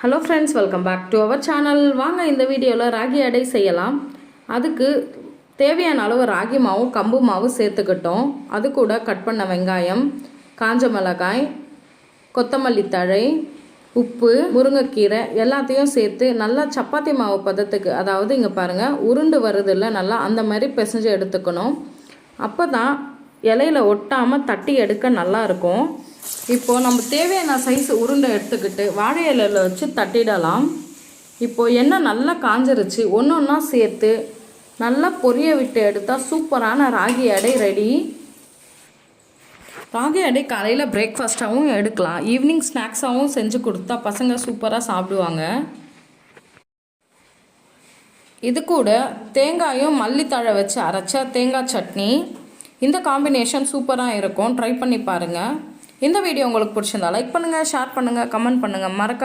Hello friends, welcome back to our channel. வாங்க இந்த வீடியோவில் ராகி அடை செய்யலாம். அதுக்கு தேவையான அளவு ராகி மாவும் கம்பு மாவும் சேர்த்துக்கிட்டோம். அது கூட கட் பண்ண வெங்காயம், காஞ்ச மிளகாய், கொத்தமல்லி தழை, உப்பு, முருங்கைக்கீரை எல்லாத்தையும் சேர்த்து நல்லா சப்பாத்தி மாவு பதத்துக்கு, அதாவது இங்கே பாருங்கள் உருண்டு வருதில்ல, நல்லா அந்த மாதிரி பிசைஞ்சு எடுத்துக்கணும். அப்போ தான் இலையில ஒட்டாமல் தட்டி எடுக்க நல்லாயிருக்கும். இப்போது நம்ம தேவையான சைஸ் உருண்டை எடுத்துக்கிட்டு வாழை இலையில் வச்சு தட்டிடலாம். இப்போது எண்ணெய் நல்லா காஞ்சிருச்சு. ஒன்று ஒன்றா சேர்த்து நல்லா பொரிய விட்டு எடுத்தால் சூப்பரான ராகி அடை ரெடி. ராகி அடை காலையில் பிரேக்ஃபாஸ்ட்டாகவும் எடுக்கலாம், ஈவினிங் ஸ்நாக்ஸாகவும் செஞ்சு கொடுத்தா பசங்க சூப்பராக சாப்பிடுவாங்க. இது கூட தேங்காயும் மல்லித்தழை வச்சு அரைச்ச தேங்காய் சட்னி, இந்த காம்பினேஷன் சூப்பராக இருக்கும். ட்ரை பண்ணி பாருங்கள். இந்த வீடியோ உங்களுக்கு பிடிச்சிருந்தா லைக் பண்ணுங்கள், ஷேர் பண்ணுங்கள், கமெண்ட் பண்ணுங்கள். மறக்காம